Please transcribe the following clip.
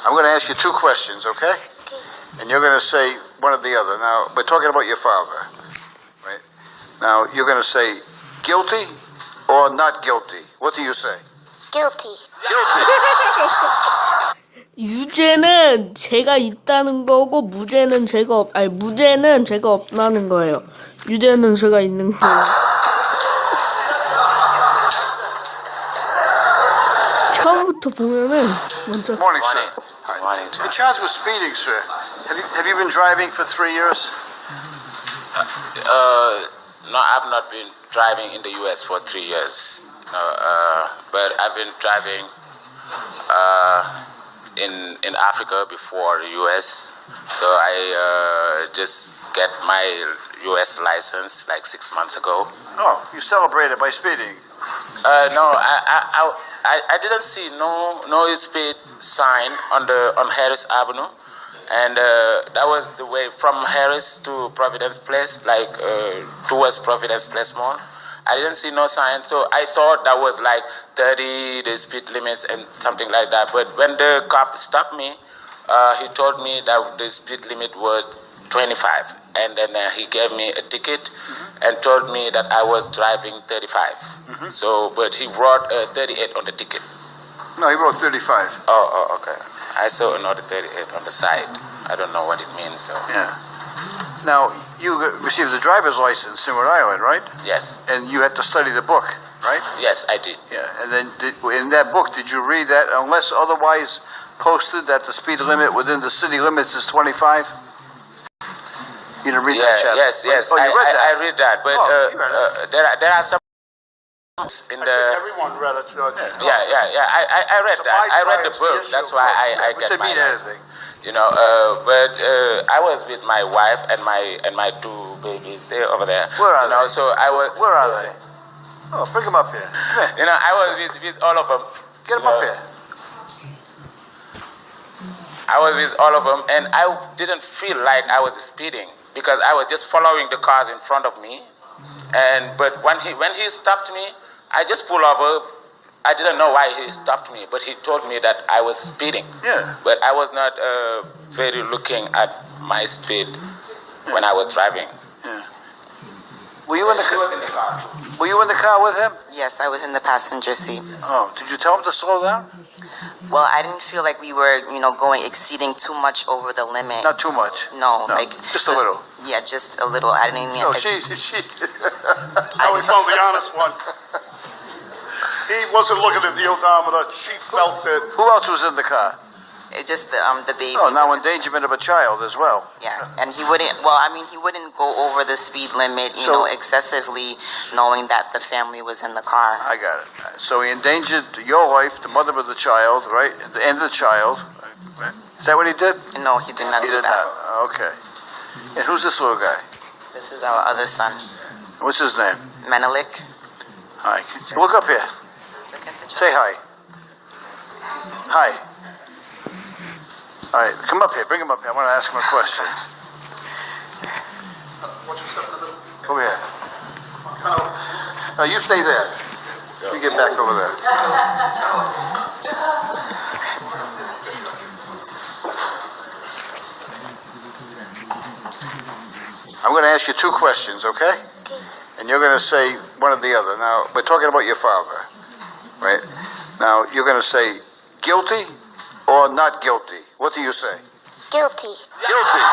I'm going to ask you two questions, okay? And you're going to say one or the other. Now, we're talking about your father, right? Now, you're going to say guilty or not guilty. What do you say? Guilty. Guilty. 유죄는 죄가 있다는 거고 무죄는 죄가 무죄는 죄가 없다는 거예요. 유죄는 죄가 있는 거예요. 처음부터 보면은 먼저 Morning, sir. Morning. You're charged with speeding, sir. Have you been driving for 3 years? No, I've not been driving in the U.S. for 3 years. No, but I've been driving in Africa before the U.S. So I just get my U.S. license like 6 months ago. Oh, you celebrated by speeding. No, I didn't see no speed sign on Harris Avenue, and that was the way from Harris to Providence Place, like towards Providence Place Mall. I didn't see no sign, so I thought that was like 30 the speed limits and something like that. But when the cop stopped me, he told me that the speed limit was 25, and then he gave me a ticket and told me that I was driving 35. So, but he wrote 38 on the ticket. No, he wrote 35. Oh, okay. I saw another 38 on the side. I don't know what it means though. Yeah. Now, you received a driver's license in Rhode Island, right? Yes. And you had to study the book, right? Yes, I did. Yeah. And then in that book, did you read that unless otherwise posted that the speed limit within the city limits is 25? You didn't read that chapter? Yes. Oh, you read that? I read that, but there are some in the. Everyone read it, Judge. Yeah. I read that. I read the book. That's why I What get did it my mean license. anything? You know, but I was with my wife and my two babies. They're over there. Where are you know, they? So I was. Where are they? Oh, bring them up here. Come here. You know, I was with all of them. Get them up here. I was with all of them, and I didn't feel like I was speeding because I was just following the cars in front of me. But when he stopped me, I just pulled over. I didn't know why he stopped me, but he told me that I was speeding. Yeah. But I was not very looking at my speed when I was driving. Yeah. Were you in the He was in the car. Were you in the car with him? Yes, I was in the passenger seat. Oh, did you tell him to slow down? Well, I didn't feel like we were, exceeding too much over the limit. Not too much. No, just a little. Yeah, just a little. I didn't even. No, she. Now we found the honest one. He wasn't looking at the odometer. She felt it. Who else was in the car? It just the baby. Oh, now wasn't- endangerment of a child as well. Yeah, and he wouldn't. Well, I mean, he wouldn't go over the speed limit, excessively, knowing that the family was in the car. I got it. So he endangered your life, the mother of the child, right, and the child. Is that what he did? No, he did not He do did that. not. Okay. And who's this little guy? This is our other son, What's his name? Menelik. Hi. Look up here. Look at the Say hi. Hi. All right, come up here. Bring him up here. I want to ask him a question. Over here. No, you stay there. You get back over there. I'm going to ask you two questions, okay? And you're going to say one or the other. Now, we're talking about your father, right? Now, you're going to say guilty or not guilty. What do you say? Guilty. Guilty.